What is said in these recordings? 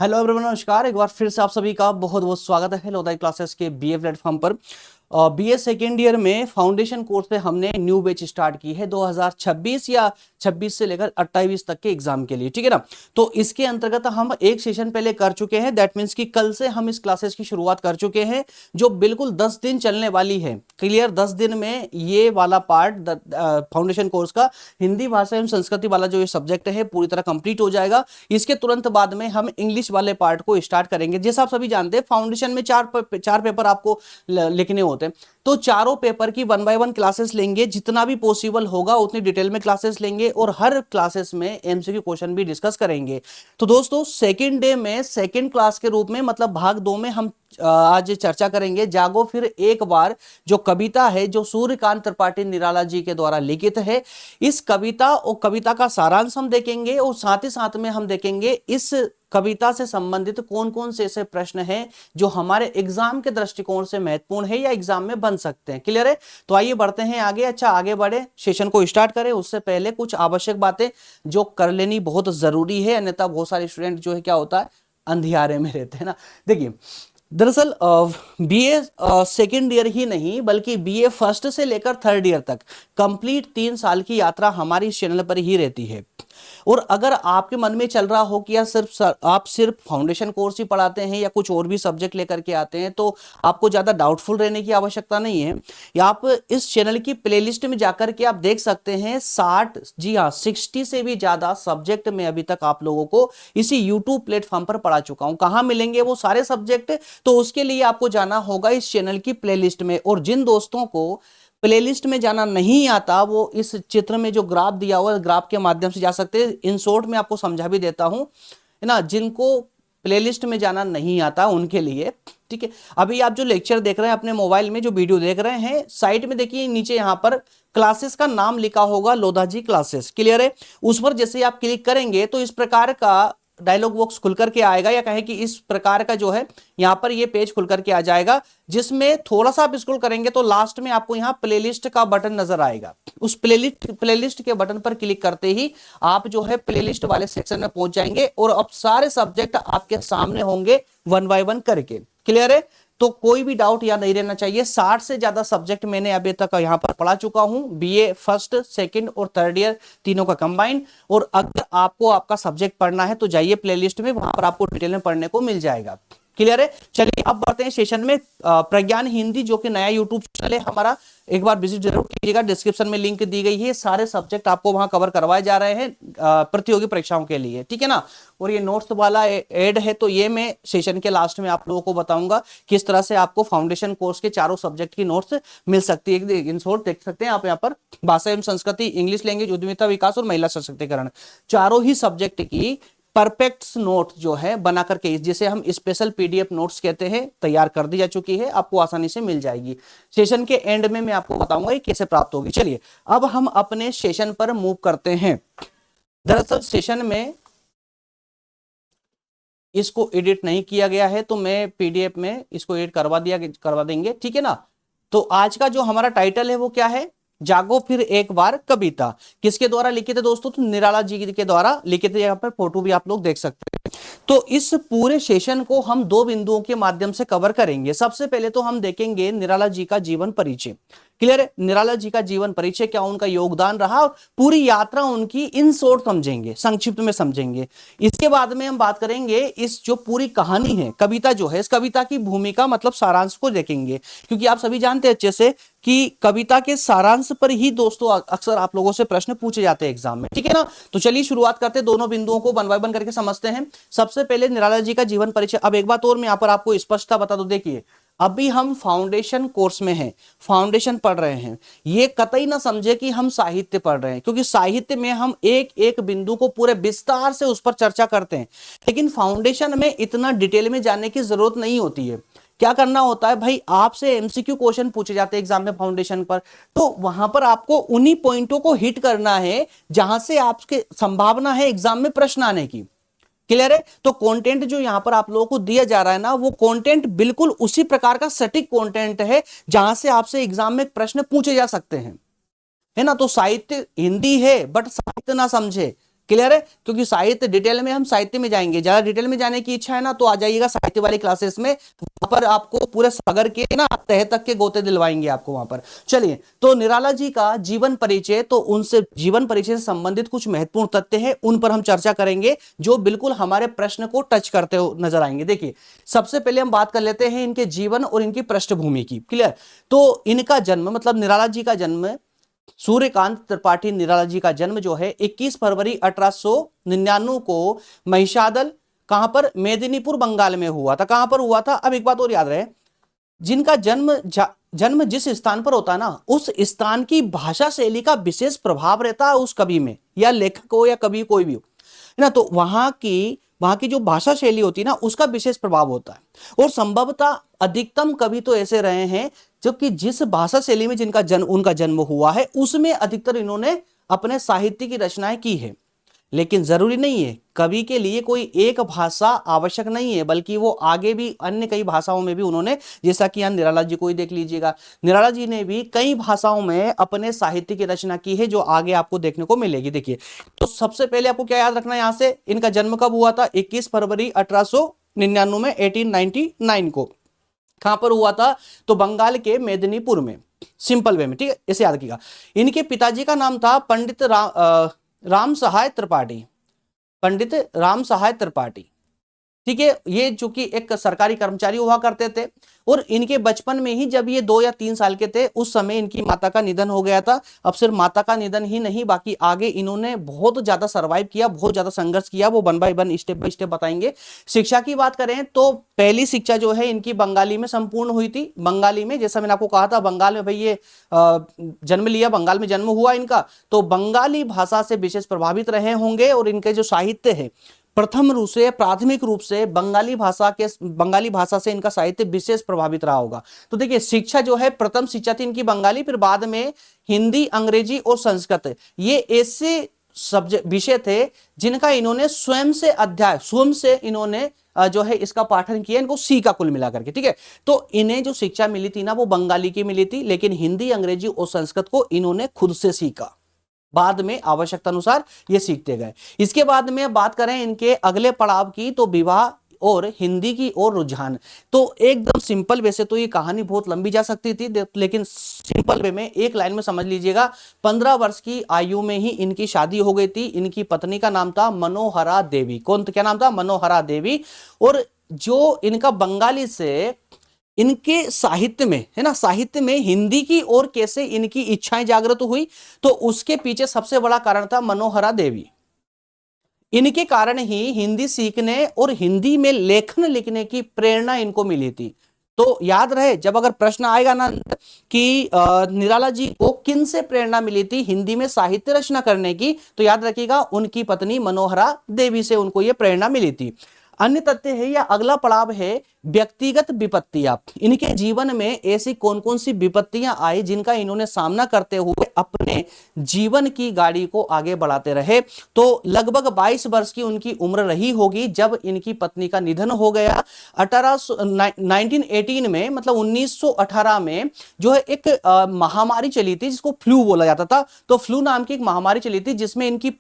Hello everyone, नमस्कार। एक बार फिर से आप सभी का बहुत बहुत स्वागत है लोधाई क्लासेस के बीए प्लेटफॉर्म पर। बीए सेकेंड ईयर में फाउंडेशन कोर्स पे हमने न्यू बैच स्टार्ट की है 2026 या 26 से लेकर 28 तक के एग्जाम के लिए, ठीक है ना। तो इसके अंतर्गत हम एक सेशन पहले कर चुके हैं, दैट मीन्स कि कल से हम इस क्लासेस की शुरुआत कर चुके हैं जो बिल्कुल 10 दिन चलने वाली है। क्लियर, 10 दिन में ये वाला पार्ट फाउंडेशन कोर्स का हिंदी भाषा एवं संस्कृति वाला जो ये सब्जेक्ट है पूरी तरह कंप्लीट हो जाएगा। इसके तुरंत बाद में हम इंग्लिश वाले पार्ट को स्टार्ट करेंगे। जैसा आप सभी जानते हैं फाउंडेशन में चार पेपर आपको लिखने होते हैं, तो चारों पेपर की 1 बाय 1 क्लासेस लेंगे, जितना भी पॉसिबल होगा उतनी डिटेल में क्लासेस लेंगे और हर क्लासेस में एमसीक्यू क्वेश्चन भी डिस्कस करेंगे। तो दोस्तों सेकंड डे में सेकंड क्लास के रूप में मतलब भाग 2 में हम आज चर्चा करेंगे जागो फिर एक बार, जो कविता है जो सूर्यकांत त्रिपाठी निराला जी के द्वारा लिखित है। इस कविता और कविता का सारांश हम देखेंगे और साथ ही साथ में हम देखेंगे इस कविता से संबंधित कौन कौन से ऐसे प्रश्न हैं जो हमारे एग्जाम के दृष्टिकोण से महत्वपूर्ण है या एग्जाम में बन सकते हैं। क्लियर है? तो आइए बढ़ते हैं आगे। अच्छा, आगे बढ़े, सेशन को स्टार्ट करें उससे पहले कुछ आवश्यक बातें जो कर लेनी बहुत जरूरी है, अन्यथा बहुत सारे स्टूडेंट जो है क्या होता है अंधियारे में रहते हैं ना। देखिए, दरअसल बीए सेकेंड ईयर ही नहीं बल्कि बीए फर्स्ट से लेकर थर्ड ईयर तक कंप्लीट 3 साल की यात्रा हमारी इस चैनल पर ही रहती है। और अगर आपके मन में चल रहा हो कि आप सिर्फ फाउंडेशन कोर्स ही पढ़ाते हैं या कुछ और भी सब्जेक्ट लेकर के आते हैं, तो आपको ज्यादा डाउटफुल रहने की आवश्यकता नहीं है। या आप इस चैनल की प्लेलिस्ट में जाकर के आप देख सकते हैं 60, जी हाँ 60 से भी ज्यादा सब्जेक्ट में अभी तक आप लोगों को इसी यूट्यूब प्लेटफॉर्म पर पढ़ा चुका हूं। कहां मिलेंगे वो सारे सब्जेक्ट? तो उसके लिए आपको जाना होगा इस चैनल की प्लेलिस्ट में। और जिन दोस्तों को प्लेलिस्ट में जाना नहीं आता वो इस चित्र में जो ग्राफ दिया हुआ है ग्राफ के माध्यम से जा सकते हैं। इन शॉर्ट में आपको समझा भी देता हूं, है ना। जिनको प्लेलिस्ट में जाना नहीं आता उनके लिए, ठीक है। अभी आप जो लेक्चर देख रहे हैं अपने मोबाइल में, जो वीडियो देख रहे हैं, साइड में देखिए नीचे यहां पर क्लासेस का नाम लिखा होगा लोधा जी क्लासेस। क्लियर है? उस पर जैसे आप क्लिक करेंगे तो इस प्रकार का डायलॉग बॉक्स खुल करके आएगा, या कहें कि इस प्रकार का जो है यहां पर ये पेज खुल करके आ जाएगा, जिसमें थोड़ा सा आप स्क्रॉल करेंगे तो लास्ट में आपको यहां प्लेलिस्ट का बटन नजर आएगा। उस प्लेलिस्ट के बटन पर क्लिक करते ही आप जो है प्लेलिस्ट वाले सेक्शन में पहुंच जाएंगे और अब सारे सब्जेक्ट आपके सामने होंगे 1 बाय 1 करके। क्लियर है? तो कोई भी डाउट यहां नहीं रहना चाहिए। 60 से ज्यादा सब्जेक्ट मैंने अभी तक यहां पर पढ़ा चुका हूं, बीए फर्स्ट, सेकंड और थर्ड ईयर तीनों का कंबाइंड। और अगर आपको आपका सब्जेक्ट पढ़ना है तो जाइए प्लेलिस्ट में, वहां पर आपको डिटेल में पढ़ने को मिल जाएगा। क्लियर है? चलिए अब बढ़ते हैं सेशन में। प्रज्ञान हिंदी जो कि नया यूट्यूब चैनल है हमारा, एक बार विजिट जरूर कीजिएगा। डिस्क्रिप्शन में लिंक दी गई है, सारे सब्जेक्ट आपको वहां कवर करवाए जा रहे हैं प्रतियोगी परीक्षाओं के लिए, ठीक है ना। और ये नोट्स वाला ऐड है, तो ये मैं सेशन के लास्ट में आप लोगों को बताऊंगा किस तरह से आपको फाउंडेशन कोर्स के चारों सब्जेक्ट की नोट्स मिल सकती है। इन शॉर्ट देख सकते हैं आप यहाँ पर भाषा एवं संस्कृति, इंग्लिश लैंग्वेज, उद्यमिता विकास और महिला सशक्तिकरण, चारों ही सब्जेक्ट की परफेक्ट नोट जो है बना करके, जिसे हम स्पेशल पीडीएफ नोट्स कहते हैं, तैयार कर दी जा चुकी है, आपको आसानी से मिल जाएगी। सेशन के एंड में मैं आपको बताऊंगा ये कैसे प्राप्त होगी। चलिए अब हम अपने सेशन पर मूव करते हैं। दरअसल सेशन में इसको एडिट नहीं किया गया है, तो मैं पीडीएफ में इसको एडिट करवा देंगे, ठीक है ना। तो आज का जो हमारा टाइटल है वो क्या है? जागो फिर एक बार कविता। किसके द्वारा लिखित है दोस्तों? तो निराला जी के द्वारा लिखित है। यहाँ पर फोटो भी आप लोग देख सकते हैं। तो इस पूरे सेशन को हम 2 बिंदुओं के माध्यम से कवर करेंगे। सबसे पहले तो हम देखेंगे निराला जी का जीवन परिचय। क्लियर है? निराला जी का जीवन परिचय, क्या उनका योगदान रहा और पूरी यात्रा उनकी इन शॉर्ट समझेंगे, संक्षिप्त में समझेंगे। इसके बाद में हम बात करेंगे इस जो पूरी कहानी है, कविता जो है, इस कविता की भूमिका मतलब सारांश को देखेंगे, क्योंकि आप सभी जानते हैं अच्छे से कि कविता के सारांश पर ही दोस्तों अक्सर आप लोगों से प्रश्न पूछे जाते हैं एग्जाम में, ठीक है ना। तो चलिए शुरुआत करते हैं, दोनों बिंदुओं को 1 बाय 1 करके समझते हैं। सबसे पहले निराला जी का जीवन परिचय। अब एक बात और मैं यहां पर आपको स्पष्टता बता दूं, देखिए अभी हम फाउंडेशन कोर्स में हैं, फाउंडेशन पढ़ रहे हैं। ये कतई ना समझे कि हम साहित्य पढ़ रहे हैं, क्योंकि साहित्य में हम एक एक बिंदु को पूरे विस्तार से उस पर चर्चा करते हैं, लेकिन फाउंडेशन में इतना डिटेल में जाने की जरूरत नहीं होती है। क्या करना होता है भाई, आपसे एमसीक्यू क्वेश्चन पूछे जाते हैं एग्जाम में फाउंडेशन पर, तो वहां पर आपको उन्हीं पॉइंटों को हिट करना है जहां से आपके संभावना है एग्जाम में प्रश्न आने की। क्लियर है? तो कंटेंट जो यहां पर आप लोगों को दिया जा रहा है ना, वो कंटेंट बिल्कुल उसी प्रकार का सटीक कंटेंट है जहां से आपसे एग्जाम में प्रश्न पूछे जा सकते हैं, है ना। तो साहित्य हिंदी है बट साहित्य ना समझे, क्लियर है? क्योंकि साहित्य डिटेल में, हम साहित्य में जाएंगे, ज्यादा डिटेल में जाने की इच्छा है ना तो आ जाइएगा साहित्य वाली क्लासेस में, वहां पर आपको पूरे सागर के ना तह तक के गोते दिलवाएंगे आपको वहां पर। चलिए, तो निराला जी का जीवन परिचय, तो उनसे जीवन परिचय से संबंधित कुछ महत्वपूर्ण तथ्य हैं, उन पर हम चर्चा करेंगे जो बिल्कुल हमारे प्रश्न को टच करते हो नजर आएंगे। देखिए, सबसे पहले हम बात कर लेते हैं इनके जीवन और इनकी पृष्ठभूमि की। क्लियर? तो इनका जन्म, मतलब निराला जी का जन्म, सूर्यकांत त्रिपाठी निराला जी का जन्म जो है 21 फरवरी 1899 को महिषादल, कहां पर, मेदिनीपुर बंगाल में हुआ था। कहां पर हुआ था? अब एक बात और याद रहे, जिनका जन्म जिस स्थान पर होता है ना, उस स्थान की भाषा शैली का विशेष प्रभाव रहता है उस कवि में, या लेखक हो या कवि कोई भी हो, है ना। तो वहां की जो भाषा शैली होती है ना, उसका विशेष प्रभाव होता है। और संभवतः अधिकतम कवि तो ऐसे रहे हैं जो कि जिस भाषा शैली में उनका जन्म हुआ है, उसमें अधिकतर इन्होंने अपने साहित्य की रचनाएं की है। लेकिन जरूरी नहीं है, कवि के लिए कोई एक भाषा आवश्यक नहीं है, बल्कि वो आगे भी अन्य कई भाषाओं में भी उन्होंने, जैसा कि यहां निराला जी को ही देख लीजिएगा, निराला जी ने भी कई भाषाओं में अपने साहित्य की रचना की है, जो आगे आपको देखने को मिलेगी। देखिए, तो सबसे पहले आपको क्या याद रखना है यहां से, इनका जन्म कब हुआ था? 21 फरवरी 1899 में, 1899 को। कहां पर हुआ था? तो बंगाल के मेदिनीपुर में, सिंपल वे में, ठीक है, इसे याद रखिएगा। इनके पिताजी का नाम था पंडित राम सहाय त्रिपाठी, पंडित राम सहाय त्रिपाठी, ठीक है। ये चूंकि एक सरकारी कर्मचारी हुआ करते थे, और इनके बचपन में ही, जब ये 2 या 3 साल के थे, उस समय इनकी माता का निधन हो गया था। अब सिर्फ माता का निधन ही नहीं, बाकी आगे इन्होंने बहुत ज्यादा सर्वाइव किया, बहुत ज्यादा संघर्ष किया, वो 1 बाय 1 स्टेप बाय स्टेप बताएंगे। शिक्षा की बात करें तो पहली शिक्षा जो है इनकी बंगाली में संपूर्ण हुई थी। बंगाली में, जैसा मैंने आपको कहा था, बंगाल में भाई ये जन्म लिया, बंगाल में जन्म हुआ इनका, तो बंगाली भाषा से विशेष प्रभावित रहे होंगे। और इनके जो साहित्य है, प्रथम रूप से, प्राथमिक रूप से बंगाली भाषा से इनका साहित्य विशेष प्रभावित रहा होगा। तो देखिए, शिक्षा जो है, प्रथम शिक्षा थी इनकी बंगाली, फिर बाद में हिंदी, अंग्रेजी और संस्कृत, ये ऐसे सब्जेक्ट विषय थे जिनका इन्होंने स्वयं से इन्होंने जो है इसका पाठन किया, इनको सी का कुल मिला करके, ठीक है। तो इन्हें जो शिक्षा मिली थी ना, वो बंगाली की मिली थी, लेकिन हिंदी, अंग्रेजी और संस्कृत को इन्होंने खुद से सीखा, बाद में आवश्यकता अनुसार ये सीखते गए। इसके बाद में बात करें इनके अगले पड़ाव की, तो विवाह और हिंदी की ओर रुझान। तो एकदम सिंपल, वैसे तो ये कहानी बहुत लंबी जा सकती थी, लेकिन सिंपल वे में एक लाइन में समझ लीजिएगा। 15 वर्ष की आयु में ही इनकी शादी हो गई थी। इनकी पत्नी का नाम था मनोहरा देवी। क्या नाम था? मनोहरा देवी। और जो इनका बंगाली से इनके साहित्य में, है ना, साहित्य में हिंदी की ओर कैसे इनकी इच्छाएं जागृत हुई, तो उसके पीछे सबसे बड़ा कारण था मनोहरा देवी। इनके कारण ही हिंदी सीखने और हिंदी में लेखन लिखने की प्रेरणा इनको मिली थी। तो याद रहे, जब अगर प्रश्न आएगा ना कि निराला जी को किन से प्रेरणा मिली थी हिंदी में साहित्य रचना करने की, तो याद रखिएगा, उनकी पत्नी मनोहरा देवी से उनको यह प्रेरणा मिली थी। अन्य तथ्य है, या अगला पड़ाव है व्यक्तिगत विपत्तियां। इनके जीवन में ऐसी कौन कौन सी विपत्तियां आई जिनका इन्होंने सामना करते हुए अपने जीवन की गाड़ी को आगे बढ़ाते रहे। तो लगभग 22 वर्ष की उनकी उम्र रही होगी जब इनकी पत्नी का निधन हो गया। 1918 में, मतलब 1918 में जो है एक महामारी चली थी जिसको फ्लू बोला जाता था। तो फ्लू नाम की एक महामारी चली थी जिसमें इनकी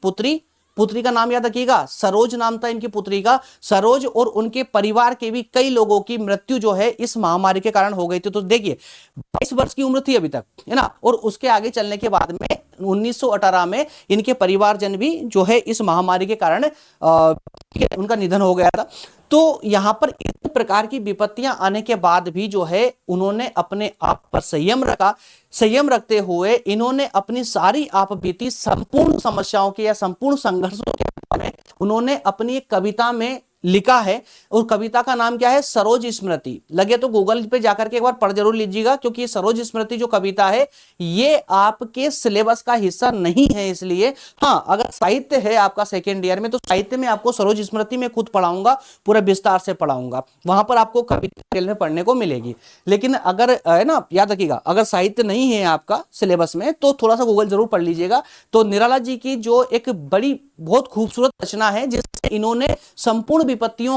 पुत्री का नाम याद रखिएगा, सरोज नाम था इनकी पुत्री का, सरोज, और उनके परिवार के भी कई लोगों की मृत्यु जो है इस महामारी के कारण हो गई थी। तो देखिए, 22 वर्ष की उम्र थी अभी तक, है ना, और उसके आगे चलने के बाद में 1918 में इनके परिवारजन भी जो है इस महामारी के कारण उनका निधन हो गया था। तो यहां पर इस प्रकार की विपत्तियां आने के बाद भी जो है उन्होंने अपने आप पर संयम रखा। संयम रखते हुए इन्होंने अपनी सारी आप बीती संपूर्ण समस्याओं के या संपूर्ण संघर्षों के बारे में उन्होंने अपनी एक कविता में लिखा है। और कविता का नाम क्या है? सरोज स्मृति। लगे तो गूगल पे जाकर के एक बार पढ़ जरूर लीजिएगा, क्योंकि ये सरोज स्मृति जो कविता है ये आपके सिलेबस का हिस्सा नहीं है। इसलिए हाँ, अगर साहित्य है आपका सेकेंड ईयर में, तो साहित्य में आपको सरोज स्मृति में खुद पढ़ाऊंगा, पूरा विस्तार से पढ़ाऊंगा, वहां पर आपको कविता में पढ़ने को मिलेगी। लेकिन अगर है ना, याद रखिएगा, अगर साहित्य नहीं है आपका सिलेबस में तो थोड़ा सा गूगल जरूर पढ़ लीजिएगा। तो निराला जी की जो एक बड़ी बहुत खूबसूरत रचना है जिससे इन्होंने संपूर्ण विपत्तियों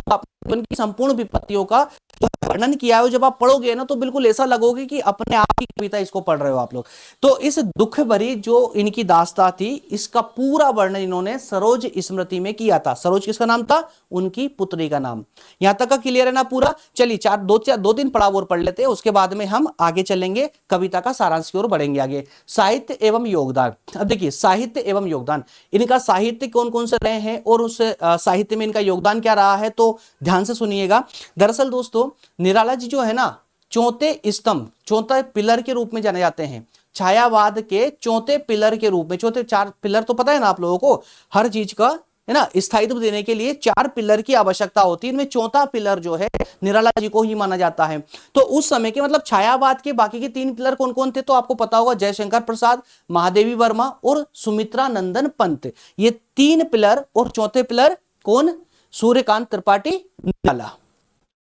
का वर्णन किया है, जब आप पढ़ोगे ना तो बिल्कुल ऐसा लगोगे कि अपने आप की कविता इसको पढ़ रहे हो आप लोग। तो इस दुख भरी जो इनकी दास्तां थी, इसका पूरा वर्णन इन्होंने सरोज स्मृति में किया था। सरोज किसका नाम था? उनकी पुत्री का नाम। यहां तक का क्लियर है ना पूरा? चलिए दो तीन पड़ाव और पढ़ लेते हैं, उसके बाद में हम आगे चलेंगे, कविता का सारांश की ओर बढ़ेंगे आगे। साहित्य एवं योगदान। अब देखिए साहित्य एवं योगदान, इनका साहित्य कौन कौन से रहे हैं और उस साहित्य में इनका योगदान क्या रहा है, तो ध्यान से सुनिएगा। दरअसल दोस्तों निराला जी जो है ना, चौथे स्तंभ, चौथा पिलर के रूप में जाने जाते हैं। छायावाद के चौथे पिलर के रूप में, चौथे चार पिलर तो पता है ना आप लोगों को, हर चीज का है ना स्थायित्व देने के लिए चार पिलर की आवश्यकता होती है, इनमें चौथा पिलर जो है निराला जी को ही माना जाता है। तो उस समय के मतलब छायावाद के बाकी के तीन पिलर कौन कौन थे, तो आपको पता होगा, जयशंकर प्रसाद, महादेवी वर्मा और सुमित्रा नंदन पंत। ये तीन पिलर, और चौथे पिलर कौन? सूर्यकांत त्रिपाठी निराला।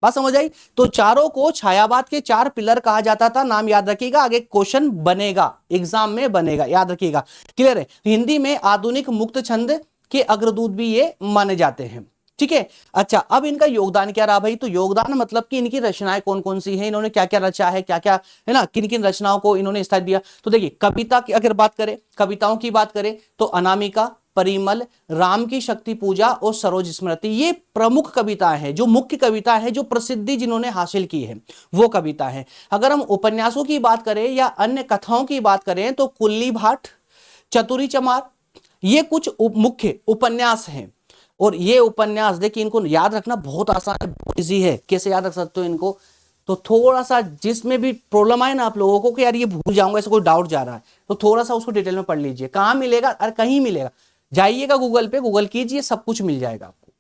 बात समझ आई? तो चारों को छायावाद के चार पिलर कहा जाता था। नाम याद रखिएगा, आगे क्वेश्चन बनेगा, एग्जाम में बनेगा, याद रखिएगा। क्लियर है? हिंदी में आधुनिक मुक्त छंद के अग्रदूत भी ये माने जाते हैं। ठीक है, अच्छा अब इनका योगदान क्या रहा भाई, तो योगदान मतलब कि इनकी रचनाएं कौन कौन सी हैं, इन्होंने क्या क्या रचा है, क्या क्या है ना, किन किन रचनाओं को इन्होंने स्थान दिया। तो देखिए कविता की अगर बात करें, कविताओं की बात करें तो अनामिका, परिमल, राम की शक्ति पूजा और सरोज स्मृति, ये प्रमुख कविताएं हैं, जो मुख्य कविता है, जो प्रसिद्धि जिन्होंने हासिल की है वो कविता है। अगर हम उपन्यासों की बात करें या अन्य कथाओं की बात करें तो कुल्ली भाट, चतुरी चमार, ये कुछ मुख्य उपन्यास हैं। और ये उपन्यास देखिए, इनको याद रखना बहुत आसान है, बहुत इजी है। कैसे याद रख सकते हो इनको, तो थोड़ा सा जिसमें भी प्रॉब्लम आए ना आप लोगों को कि यार ये भूल जाऊंगा, ऐसा कोई डाउट जा रहा है, तो थोड़ा सा उसको डिटेल में पढ़ लीजिए। कहां मिलेगा? अरे कहीं मिलेगा, जाइएगा गूगल पे, गूगल कीजिए, सब कुछ मिल जाएगा आपको,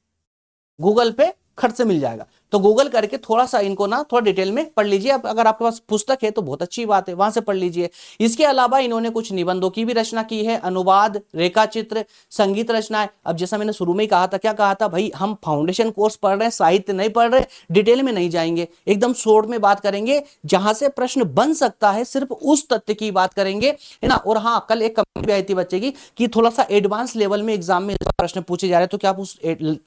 गूगल पे खट से मिल जाएगा। तो गूगल करके थोड़ा सा इनको ना थोड़ा डिटेल में पढ़ लीजिए। अगर आपके पास पुस्तक है तो बहुत अच्छी बात है, वहां से पढ़ लीजिए। इसके अलावा इन्होंने कुछ निबंधों की भी रचना की है, अनुवाद, रेखाचित्र, संगीत रचनाएं। अब जैसा मैंने शुरू में ही कहा था, क्या कहा था भाई, हम फाउंडेशन कोर्स पढ़ रहे हैं, साहित्य नहीं पढ़ रहे, डिटेल में नहीं जाएंगे, एकदम शॉर्ट में बात करेंगे, जहां से प्रश्न बन सकता है सिर्फ उस तथ्य की बात करेंगे, है ना। और हाँ, कल एक कमेंट भी आई थी बच्चे की कि थोड़ा सा एडवांस लेवल में एग्जाम में प्रश्न पूछे जा रहे हैं, तो क्या आप उस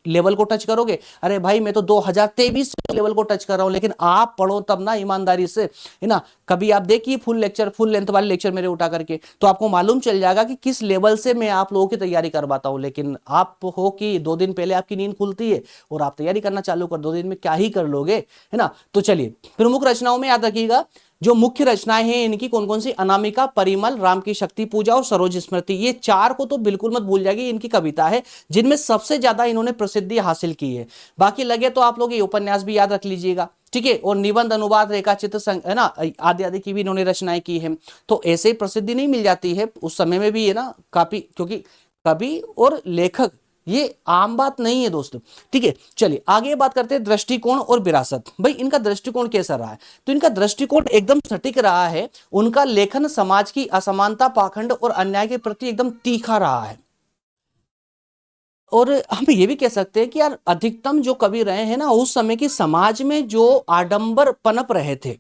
लेवल को टच करोगे? अरे भाई मैं तो 2023 लेवल को टच कर रहा हूं, लेकिन आप पढ़ो तब ना ईमानदारी से, है ना। कभी आप देखिए फुल लेक्चर, फुल लेंथ वाले लेक्चर मेरे उठा करके, तो आपको मालूम चल जाएगा कि किस लेवल से मैं आप लोगों की तैयारी करवाता हूं। लेकिन आप हो कि 2 दिन पहले आपकी नींद खुलती है और आप तैयारी करना चालू कर, 2 दिन में क्या ही कर लोगे, है ना। तो चलिए प्रमुख रचनाओं में याद रखिएगा, जो मुख्य रचनाएं हैं इनकी कौन कौन सी, अनामिका, परिमल, राम की शक्ति पूजा और सरोज स्मृति, ये चार को तो बिल्कुल मत भूल जाएगी, इनकी कविता है जिनमें सबसे ज्यादा इन्होंने प्रसिद्धि हासिल की है। बाकी लगे तो आप लोग ये उपन्यास भी याद रख लीजिएगा, ठीक है। और निबंध, अनुवाद, रेखाचित्र, है ना, आदि आदि की भी इन्होंने रचनाएं की है। तो ऐसे ही प्रसिद्धि नहीं मिल जाती है, उस समय में भी है ना काफी, क्योंकि कवि और लेखक ये आम बात नहीं है दोस्तों, ठीक है। चलिए आगे बात करते हैं दृष्टिकोण और विरासत। भाई इनका दृष्टिकोण कैसा रहा है, तो इनका दृष्टिकोण एकदम सटीक रहा है। उनका लेखन समाज की असमानता, पाखंड और अन्याय के प्रति एकदम तीखा रहा है। और हम ये भी कह सकते हैं कि यार अधिकतम जो कवि रहे हैं ना, उस समय की समाज में जो आडंबर पनप रहे थे,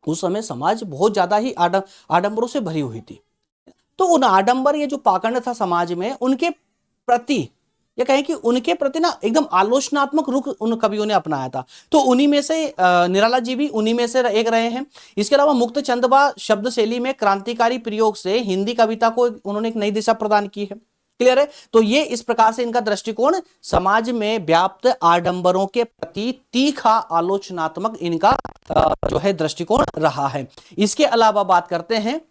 उस समय समाज बहुत ज्यादा ही आडंबरों से भरी हुई थी। तो उन आडंबर, ये जो पाखंड था समाज में, उनके प्रति, या कहें कि उनके प्रति ना एकदम आलोचनात्मक रुख उन कवियों ने अपनाया था। तो उन्हीं में से निराला जी भी उन्हीं में से एक रहे हैं। इसके अलावा मुक्त छंदवा शब्द शैली में क्रांतिकारी प्रयोग से हिंदी कविता को उन्होंने एक नई दिशा प्रदान की है। क्लियर है? तो ये इस प्रकार से इनका दृष्टिकोण समाज में व्याप्त आडंबरों के प्रति तीखा आलोचनात्मक इनका जो है दृष्टिकोण रहा है। इसके अलावा बात करते हैं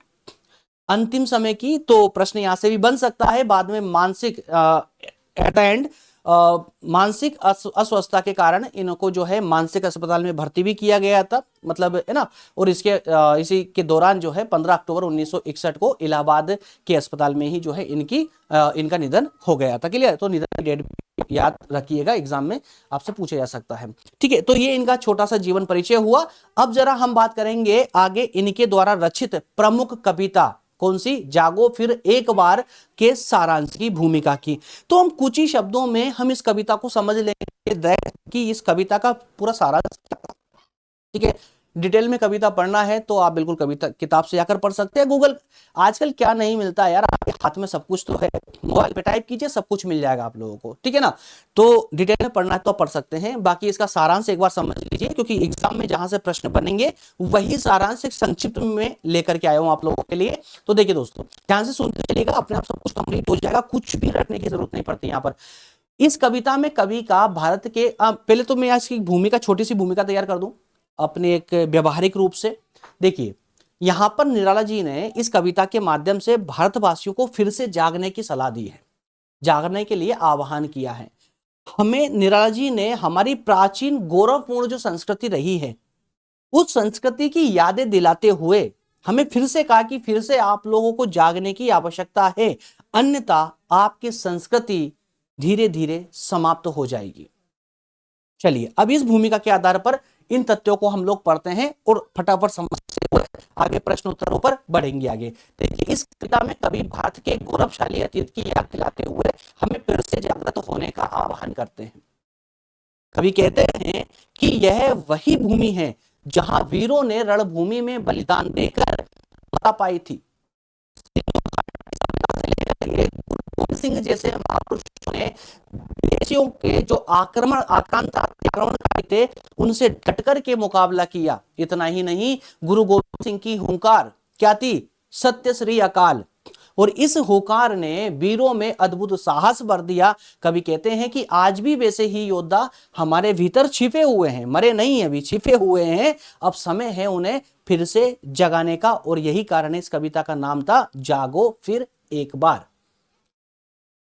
अंतिम समय की, तो प्रश्न यहां से भी बन सकता है बाद में, मानसिक एट द एंड मानसिक अस्वस्थता के कारण इनको जो है मानसिक अस्पताल में भर्ती भी किया गया था, मतलब है ना। और इसके इसी के दौरान जो है 15 अक्टूबर 1961 को इलाहाबाद के अस्पताल में ही जो है इनका निधन हो गया था। क्लियर? तो निधन की डेट याद रखिएगा, एग्जाम में आपसे पूछा जा सकता है, ठीक है। तो ये इनका छोटा सा जीवन परिचय हुआ। अब जरा हम बात करेंगे आगे इनके द्वारा रचित प्रमुख कविता कौन सी, जागो फिर एक बार के सारांश की भूमिका की। तो हम कुछ ही शब्दों में हम इस कविता को समझ लेंगे कि इस कविता का पूरा सारांश क्या था, ठीक है। डिटेल में कविता पढ़ना है तो आप बिल्कुल कविता किताब से जाकर पढ़ सकते हैं। गूगल आजकल क्या नहीं मिलता यार, आपके हाथ में सब कुछ तो है, मोबाइल पे टाइप कीजिए सब कुछ मिल जाएगा आप लोगों को, ठीक है ना। तो डिटेल में पढ़ना है तो पढ़ सकते हैं, बाकी इसका सारांश एक बार समझ लीजिए, क्योंकि एग्जाम में जहां से प्रश्न बनेंगे वही सारांश एक संक्षिप्त में लेकर के आया हूं आप लोगों के लिए। तो देखिए दोस्तों, ध्यान से सुनते चलिएगा, अपने आप सब कुछ कंप्लीट हो जाएगा, कुछ भी रटने की जरूरत नहीं पड़ती यहाँ पर। इस कविता में कवि का भारत के पहले तो मैं इसकी भूमिका, छोटी सी भूमिका तैयार कर दूं अपने एक व्यवहारिक रूप से। देखिए यहां पर निराला जी ने इस कविता के माध्यम से भारतवासियों को फिर से जागने की सलाह दी है, जागने के लिए आह्वान किया है। हमें निराला जी ने हमारी प्राचीन गौरवपूर्ण जो संस्कृति रही है उस संस्कृति की यादें दिलाते हुए हमें फिर से कहा कि फिर से आप लोगों को जागने की आवश्यकता है, अन्यथा आपकी संस्कृति धीरे धीरे समाप्त हो जाएगी। चलिए अब इस भूमिका के आधार पर इन तथ्यों को हम लोग पढ़ते हैं और फटाफट समझते हुए आगे प्रश्न उत्तरों पर बढ़ेंगे आगे। देखिए इस कविता में कवि भारत के गौरवशाली अतीत की याद दिलाते हुए हमें फिर से जागृत होने का आह्वान करते हैं। कवि कहते हैं कि यह वही भूमि है जहां वीरों ने रणभूमि में बलिदान देकर माता पाई थी। गोविंद सिंह जैसे महापुरुषों ने विदेशियों के जो आक्रमणकारी थे उनसे डटकर के मुकाबला किया। इतना ही नहीं, गुरु गोविंद सिंह की हुंकार क्या थी? सत्य श्री अकाल। और इस हुंकार ने वीरों में अद्भुत साहस भर दिया। कवि कहते हैं कि आज भी वैसे ही योद्धा हमारे भीतर छिपे हुए हैं, मरे नहीं, अभी छिपे हुए हैं, अब समय है उन्हें फिर से जगाने का। और यही कारण है इस कविता का नाम था जागो फिर एक बार।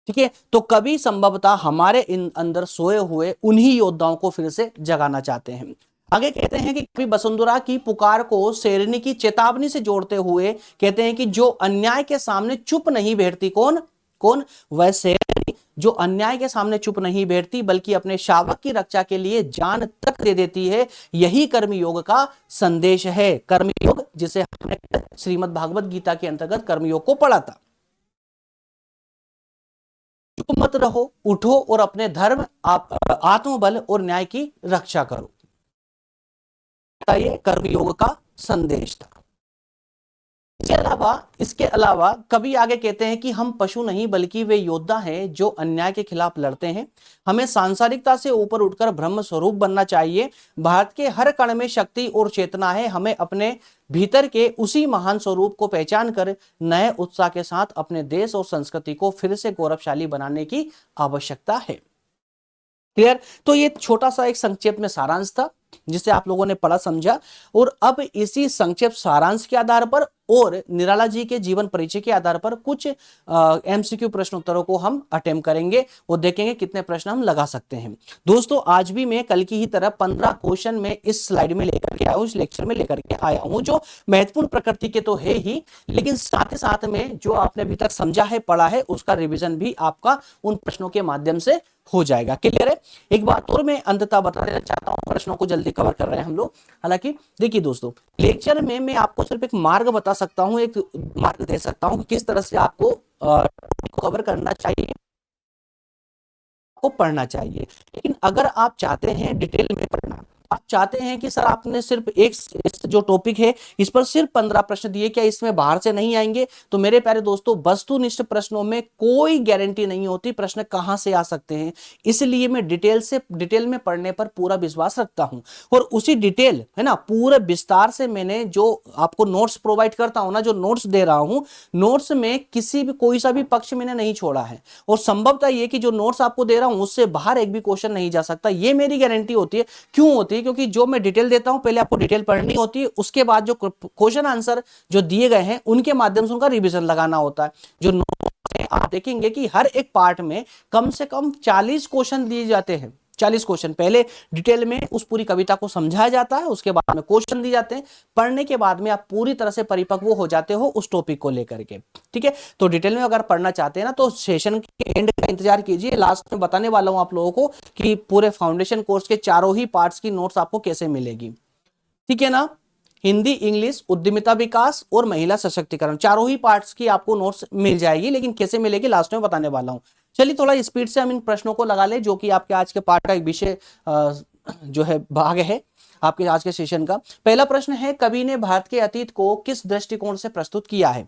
ठीक है, तो कवि संभवतः हमारे इन अंदर सोए हुए उन्हीं योद्धाओं को फिर से जगाना चाहते हैं। आगे कहते हैं कि कवि वसुंधरा की पुकार को शेरनी की चेतावनी से जोड़ते हुए कहते हैं कि जो अन्याय के सामने चुप नहीं बैठती, कौन? वह शेरनी जो अन्याय के सामने चुप नहीं बैठती बल्कि अपने शावक की रक्षा के लिए जान तक दे देती है। यही कर्मयोग का संदेश है। कर्मयोग जिसे हमने श्रीमद् भागवत गीता के अंतर्गत कर्मयोग को पढ़ा था। चुप मत रहो, उठो और अपने धर्म, आत्मबल और न्याय की रक्षा करो। ये कर्मयोग का संदेश था। इसके अलावा कवि आगे कहते हैं कि हम पशु नहीं बल्कि वे योद्धा हैं जो अन्याय के खिलाफ लड़ते हैं। हमें सांसारिकता से ऊपर उठकर ब्रह्म स्वरूप बनना चाहिए। भारत के हर कण में शक्ति और चेतना है। हमें अपने भीतर के उसी महान स्वरूप को पहचान कर नए उत्साह के साथ अपने देश और संस्कृति को फिर से गौरवशाली बनाने की आवश्यकता है। क्लियर? तो ये छोटा सा एक संक्षेप में सारांश था जिसे आप लोगों ने पढ़ा समझा। और अब इसी संक्षेप सारांश के आधार पर और निराला जी के जीवन परिचय के आधार पर कुछ एमसीक्यू प्रश्न उत्तरों को हम अटेम्प्ट करेंगे और देखेंगे कितने प्रश्न हम लगा सकते हैं। दोस्तों आज भी मैं कल की ही तरह 15 क्वेश्चन में इस स्लाइड में लेकर के आया हूं, इस लेक्चर में लेकर के आया हूं, जो महत्वपूर्ण प्रकृति के तो है ही, लेकिन साथ ही साथ में जो आपने अभी तक समझा है, पढ़ा है, उसका रिविजन भी आपका उन प्रश्नों के माध्यम से हो जाएगा। क्लियर है? एक बात और मैं अंततः बता देना चाहता हूं, प्रश्नों को जल्दी कवर कर रहे हैं हम लोग। हालांकि देखिए दोस्तों, लेक्चर में मैं आपको सिर्फ एक मार्ग बता सकता हूं, एक मार्ग दे सकता हूं कि किस तरह से आपको कवर करना चाहिए, आपको पढ़ना चाहिए। लेकिन अगर आप चाहते हैं डिटेल में पढ़ना, आप चाहते हैं कि सर आपने सिर्फ एक जो टॉपिक है इस पर सिर्फ 15 प्रश्न दिए, क्या इसमें बाहर से नहीं आएंगे? तो मेरे प्यारे दोस्तों, वस्तुनिष्ठ प्रश्नों में कोई गारंटी नहीं होती प्रश्न कहां से आ सकते हैं। इसलिए मैं डिटेल में पढ़ने पर पूरा विश्वास रखता हूं और उसी डिटेल है ना, पूरे विस्तार से मैंने जो आपको नोट्स प्रोवाइड करता हूं ना, जो नोट्स दे रहा हूं, नोट्स में किसी भी कोई सा भी पक्ष मैंने नहीं छोड़ा है। और संभवतः ये कि जो नोट्स आपको दे रहा हूं उससे बाहर एक भी क्वेश्चन नहीं जा सकता, ये मेरी गारंटी होती है। क्यों होती है? क्योंकि जो मैं डिटेल देता हूं पहले आपको डिटेल पढ़नी होती है, उसके बाद जो क्वेश्चन आंसर जो दिए गए हैं उनके माध्यम से उनका रिवीजन लगाना होता है। जो नोट्स में आप देखेंगे कि हर एक पार्ट में कम से कम 40 क्वेश्चन दिए जाते हैं। 40 क्वेश्चन पहले डिटेल में उस पूरी कविता को समझाया जाता है, उसके बाद में क्वेश्चन दिए जाते हैं। पढ़ने के बाद में आप पूरी तरह से परिपक्व हो जाते हो उस टॉपिक को लेकर के। ठीक है, तो डिटेल में अगर पढ़ना चाहते हैं ना तो सेशन के एंड का इंतजार कीजिए। लास्ट में बताने वाला हूं आप लोगों को कि पूरे फाउंडेशन कोर्स के चारों ही पार्ट्स की नोट्स आपको कैसे मिलेगी। ठीक है ना? हिंदी, इंग्लिश, उद्यमिता विकास और महिला सशक्तिकरण, चारों ही पार्ट्स की आपको नोट्स मिल जाएगी, लेकिन कैसे मिलेगी लास्ट में बताने वाला हूं। चलिए थोड़ा स्पीड से हम इन प्रश्नों को लगा ले जो कि आपके आज के पाठ का एक विषय जो है भाग है। आपके आज के सेशन का। पहला प्रश्न है, कवि ने भारत के अतीत को किस दृष्टिकोण से प्रस्तुत किया है?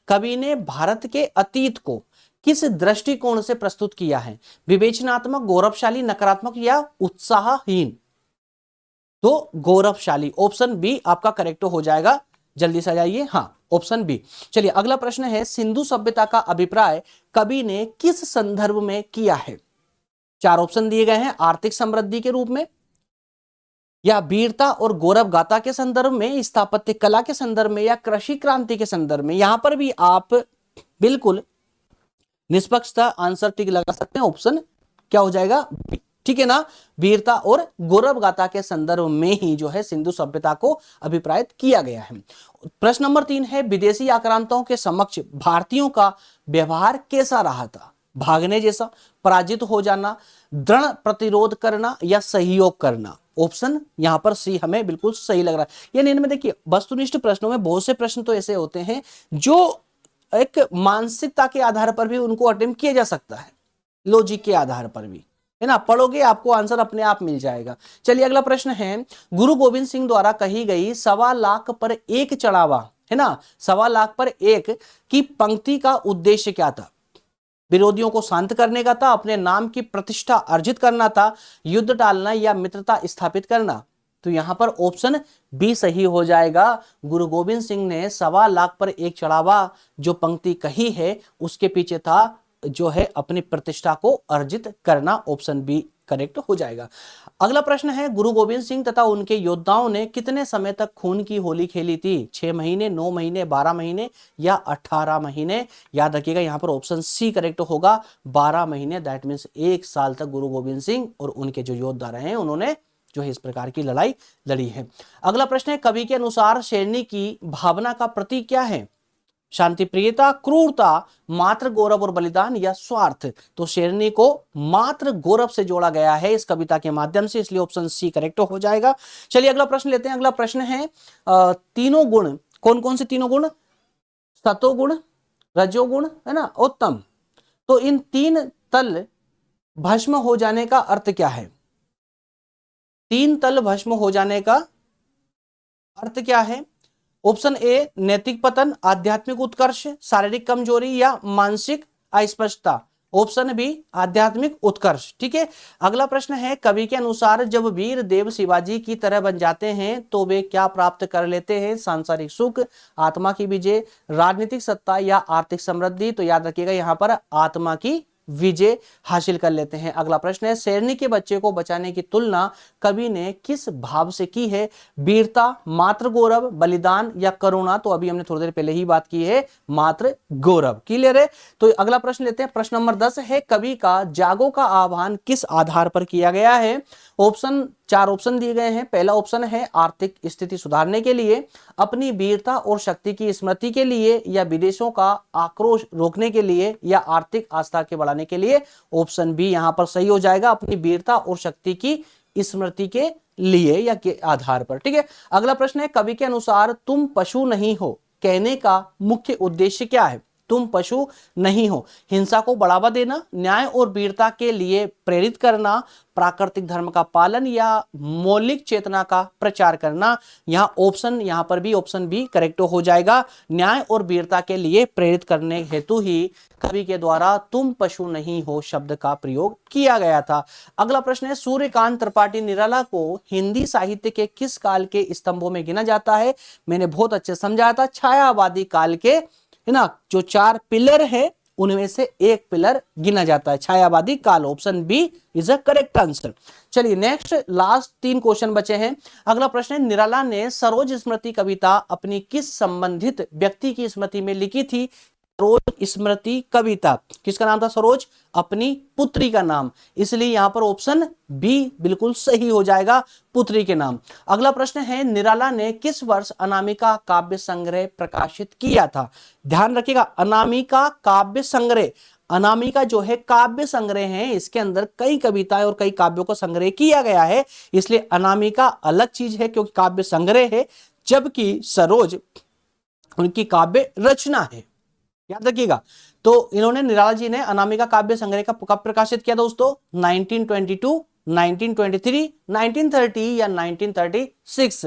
कवि ने भारत के अतीत को किस दृष्टिकोण से प्रस्तुत किया है? विवेचनात्मक, गौरवशाली, नकारात्मक या उत्साहहीन? तो गौरवशाली, ऑप्शन बी आपका करेक्ट हो जाएगा। जल्दी से आ जाइए, हाँ ऑप्शन बी। चलिए अगला प्रश्न है, सिंधु सभ्यता का अभिप्राय कवि ने किस संदर्भ में किया है? चार ऑप्शन दिए गए हैं, आर्थिक समृद्धि के रूप में, या वीरता और गौरव गाथा के संदर्भ में, स्थापत्य कला के संदर्भ में, या कृषि क्रांति के संदर्भ में। यहां पर भी आप बिल्कुल निष्पक्षता आंसर टिक लगा सकते हैं, ऑप्शन क्या हो जाएगा? ठीक है ना, वीरता और गौरव गाथा के संदर्भ में ही जो है सिंधु सभ्यता को अभिप्रायित किया गया है। प्रश्न नंबर 3 है, विदेशी आक्रांताओं के समक्ष भारतीयों का व्यवहार कैसा रहा था? भागने जैसा, पराजित हो जाना, दृढ़ प्रतिरोध करना, या सहयोग करना? ऑप्शन यहां पर सी हमें बिल्कुल सही लग रहा है। यानी इनमें देखिए वस्तुनिष्ठ प्रश्नों में बहुत से प्रश्न तो ऐसे होते हैं जो एक मानसिकता के आधार पर भी उनको अटेम्प्ट किया जा सकता है, लॉजिक के आधार पर भी, है ना, पढ़ोगे आपको आंसर अपने आप मिल जाएगा। चलिए अगला प्रश्न है, गुरु गोविंद सिंह द्वारा कही गई 1.25 लाख पर एक चढ़ावा, है ना, 1.25 लाख पर एक की पंक्ति का उद्देश्य क्या था? विरोधियों को शांत करने का था, अपने नाम की प्रतिष्ठा अर्जित करना था, युद्ध टालना, या मित्रता स्थापित करना? तो यहां पर ऑप्शन बी सही हो जाएगा। गुरु गोविंद सिंह ने 1.25 लाख पर एक चढ़ावा जो पंक्ति कही है उसके पीछे था जो है अपनी प्रतिष्ठा को अर्जित करना। ऑप्शन बी करेक्ट हो जाएगा। अगला प्रश्न है, गुरु गोविंद सिंह तथा उनके योद्धाओं ने कितने समय तक खून की होली खेली थी? 6 महीने, 9 महीने, 12 महीने, या 18 महीने? याद रखिएगा यहां पर ऑप्शन सी करेक्ट होगा, 12 महीने। दैट मीन्स 1 साल तक गुरु गोविंद सिंह और उनके जो योद्धा रहे हैं उन्होंने जो है इस प्रकार की लड़ाई लड़ी है। अगला प्रश्न है, कवि के अनुसार शेरनी की भावना का प्रतीक क्या है? शांति प्रियता, क्रूरता, मात्र गौरव और बलिदान, या स्वार्थ? तो शेरनी को मात्र गौरव से जोड़ा गया है इस कविता के माध्यम से, इसलिए ऑप्शन सी करेक्ट हो जाएगा। चलिए अगला प्रश्न लेते हैं। अगला प्रश्न है, तीनों गुण कौन कौन से तीनों गुण? सतोगुण, रजोगुण, है ना, उत्तम। तो इन 3 तल भस्म हो जाने का अर्थ क्या है? 3 तल भस्म हो जाने का अर्थ क्या है? ऑप्शन ए नैतिक पतन, आध्यात्मिक उत्कर्ष, शारीरिक कमजोरी, या मानसिक अस्पष्टता? ऑप्शन बी आध्यात्मिक उत्कर्ष। ठीक है। अगला प्रश्न है, कवि के अनुसार जब वीर देव शिवाजी की तरह बन जाते हैं तो वे क्या प्राप्त कर लेते हैं? सांसारिक सुख, आत्मा की विजय, राजनीतिक सत्ता, या आर्थिक समृद्धि? तो याद रखिएगा यहाँ पर आत्मा की विजय हासिल कर लेते हैं। अगला प्रश्न है, शेरनी के बच्चे को बचाने की तुलना कवि ने किस भाव से की है? वीरता, मात्र गौरव, बलिदान, या करुणा? तो अभी हमने थोड़ी देर पहले ही बात की है मात्र गौरव। क्लियर है। तो अगला प्रश्न लेते हैं। प्रश्न नंबर 10 है, कवि का जागो का आह्वान किस आधार पर किया गया है? चार ऑप्शन दिए गए हैं। पहला ऑप्शन है आर्थिक स्थिति सुधारने के लिए, अपनी वीरता और शक्ति की स्मृति के लिए, या विदेशों का आक्रोश रोकने के लिए, या आर्थिक आस्था के बढ़ाने के लिए? ऑप्शन बी यहां पर सही हो जाएगा, अपनी वीरता और शक्ति की स्मृति के लिए या के आधार पर। ठीक है। अगला प्रश्न है, कवि के अनुसार तुम पशु नहीं हो कहने का मुख्य उद्देश्य क्या है? तुम पशु नहीं हो, हिंसा को बढ़ावा देना, न्याय और वीरता के लिए प्रेरित करना, प्राकृतिक धर्म का पालन, या मौलिक चेतना का प्रचार करना? यहां पर भी ऑप्शन बी करेक्ट हो जाएगा। न्याय और वीरता के लिए प्रेरित करने हेतु ही कवि के द्वारा तुम पशु नहीं हो शब्द का प्रयोग किया गया था। अगला प्रश्न है, सूर्यकांत त्रिपाठी निराला को हिंदी साहित्य के किस काल के स्तंभों में गिना जाता है? मैंने बहुत अच्छे समझाया था, छायावादी काल के, है ना, जो 4 पिलर है उनमें से एक पिलर गिना जाता है, छायावादी काल। Option B is a correct answer. चलिए नेक्स्ट लास्ट 3 क्वेश्चन बचे हैं। अगला प्रश्न है, निराला ने सरोज स्मृति कविता अपनी किस संबंधित व्यक्ति की स्मृति में लिखी थी? सरोज स्मृति कविता किसका नाम था? सरोज, अपनी पुत्री का नाम, इसलिए यहां पर ऑप्शन बी बिल्कुल सही हो जाएगा, पुत्री के नाम। अगला प्रश्न है, निराला ने किस वर्ष अनामिका काव्य संग्रह प्रकाशित किया था? ध्यान रखिएगा, अनामिका काव्य संग्रह, अनामिका जो है काव्य संग्रह है, इसके अंदर कई कविताएं और कई काव्यों को संग्रह किया गया है, इसलिए अनामिका अलग चीज है क्योंकि काव्य संग्रह है, जबकि सरोज उनकी काव्य रचना है। याद रखिएगा। तो इन्होंने, निराला जी ने अनामिका काव्य संग्रह का कब प्रकाशित किया दोस्तों? 1922 1923, 1930 या 1936?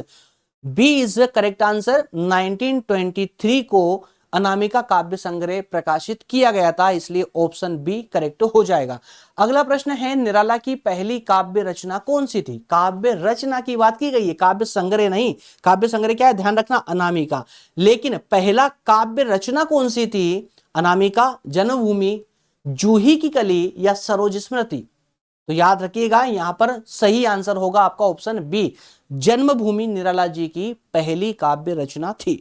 B is the correct answer. 1923 को अनामिका काव्य संग्रह प्रकाशित किया गया था, इसलिए ऑप्शन बी करेक्ट हो जाएगा। अगला प्रश्न है, निराला की पहली काव्य रचना कौन सी थी? काव्य रचना की बात की गई है, काव्य संग्रह नहीं। काव्य संग्रह क्या है, ध्यान रखना, अनामिका। लेकिन पहला काव्य रचना कौन सी थी? अनामिका, जन्मभूमि, जूही की कली या सरोज स्मृति? तो याद रखिएगा, यहां पर सही आंसर होगा आपका ऑप्शन बी, जन्मभूमि निराला जी की पहली काव्य रचना थी।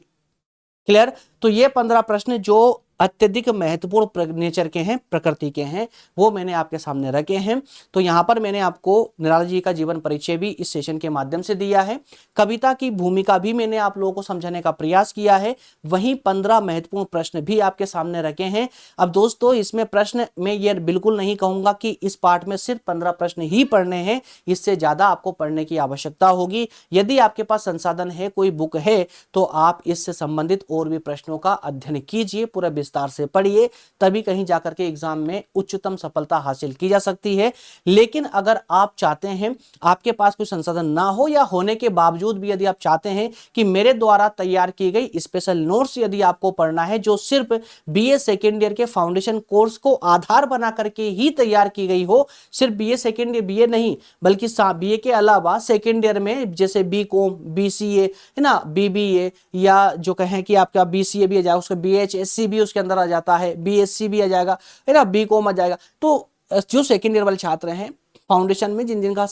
क्लियर? तो ये 15 प्रश्न जो अत्यधिक महत्वपूर्ण नेचर के हैं, प्रकृति के हैं, वो मैंने आपके सामने रखे हैं। तो यहां पर मैंने आपको निराला जी का जीवन परिचय भी इस सेशन के माध्यम से दिया है, कविता की भूमिका भी मैंने आप लोगों को समझाने का प्रयास किया है, वहीं 15 महत्वपूर्ण प्रश्न भी आपके सामने रखे हैं। अब दोस्तों, इसमें प्रश्न मैं ये बिल्कुल नहीं कहूंगा कि इस पार्ट में सिर्फ 15 प्रश्न ही पढ़ने हैं, इससे ज्यादा आपको पढ़ने की आवश्यकता होगी। यदि आपके पास संसाधन है, कोई बुक है, तो आप इससे संबंधित और भी प्रश्नों का अध्ययन कीजिए, पूरा विस्तार से पढ़िए, तभी कहीं जाकर के एग्जाम में उच्चतम सफलता हासिल की जा सकती है। लेकिन अगर आप चाहते हैं, आपके पास कोई संसाधन ना हो या होने के बावजूद भी यदि आप चाहते हैं कि मेरे द्वारा तैयार की गई स्पेशल नोट्स यदि आपको पढ़ना है, जो सिर्फ बीए सेकेंड ईयर के फाउंडेशन कोर्स को आधार बना करके ही तैयार की गई हो, सिर्फ बीए सेकेंड ईयर बीए नहीं बल्कि बीए के अलावा सेकेंड ईयर में जैसे बीकॉम, बीसीए है ना, बीबीए, या जो कहें कि आपका बीसीए भी आ जाएगा, उसका बीएचएससी भी उसके अंदर आ जाता है, बीएससी भी आ जाएगा, है ना, बीकॉम आ जाएगा। तो जो सेकेंड ईयर वाले छात्र हैं, फाउंडेशन में जिन जिनका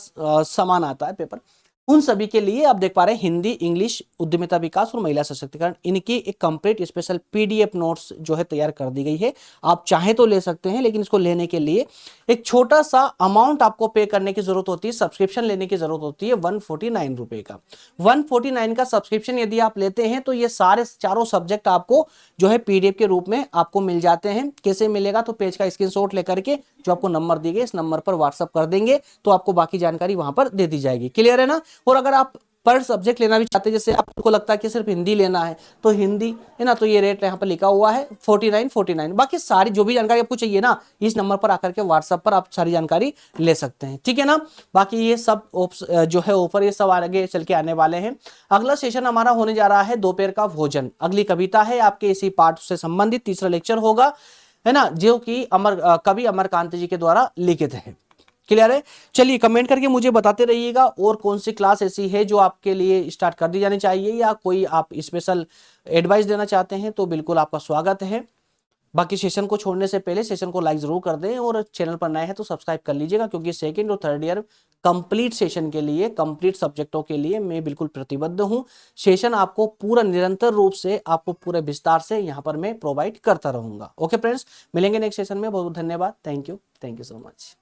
समान आता है पेपर, उन सभी के लिए आप देख पा रहे हैं हिंदी, इंग्लिश, उद्यमिता विकास और महिला सशक्तिकरण, इनकी एक कंप्लीट स्पेशल पीडीएफ नोट्स जो है तैयार कर दी गई है। आप चाहे तो ले सकते हैं, लेकिन इसको लेने के लिए एक छोटा सा अमाउंट आपको पे करने की जरूरत होती है, सब्सक्रिप्शन लेने की जरूरत होती है 149 रुपए का। 149 का सब्सक्रिप्शन यदि आप लेते हैं तो ये सारे चारों सब्जेक्ट आपको जो है पीडीएफ के रूप में आपको मिल जाते हैं। कैसे मिलेगा? तो पेज का स्क्रीनशॉट लेकर के जो आपको नंबर दिए गए, इस नंबर पर व्हाट्सअप कर देंगे, तो आपको बाकी जानकारी वहां पर दे दी जाएगी। क्लियर है ना? और अगर आप पर सब्जेक्ट लेना भी चाहते हैं, जैसे आपको लगता है कि सिर्फ हिंदी लेना है, तो हिंदी है ना, तो ये रेट यहाँ पर लिखा हुआ है 49। बाकी सारी जो भी जानकारी आपको चाहिए ना, इस नंबर पर आकर के व्हाट्सएप पर आप सारी जानकारी ले सकते हैं। ठीक है ना? बाकी ये सब जो है ऑफर, ये सब आगे चल के आने वाले हैं। अगला सेशन हमारा होने जा रहा है दोपहर का भोजन। अगली कविता है आपके इसी पाठ से संबंधित, तीसरा लेक्चर होगा, है ना, जो कि कवि अमरकांत जी के द्वारा लिखित है। क्लियर है? चलिए कमेंट करके मुझे बताते रहिएगा, और कौन सी क्लास ऐसी है जो आपके लिए स्टार्ट कर दी जानी चाहिए, या कोई आप स्पेशल एडवाइस देना चाहते हैं, तो बिल्कुल आपका स्वागत है। बाकी सेशन को छोड़ने से पहले सेशन को लाइक जरूर कर दें, और चैनल पर नए हैं तो सब्सक्राइब कर लीजिएगा, क्योंकि सेकंड और थर्ड ईयर कंप्लीट सेशन के लिए, कंप्लीट सब्जेक्टों के लिए मैं बिल्कुल प्रतिबद्ध हूं। सेशन आपको पूरा निरंतर रूप से, आपको पूरे विस्तार से यहां पर मैं प्रोवाइड करता रहूंगा। ओके फ्रेंड्स, मिलेंगे नेक्स्ट सेशन में। बहुत बहुत धन्यवाद। Thank you so much.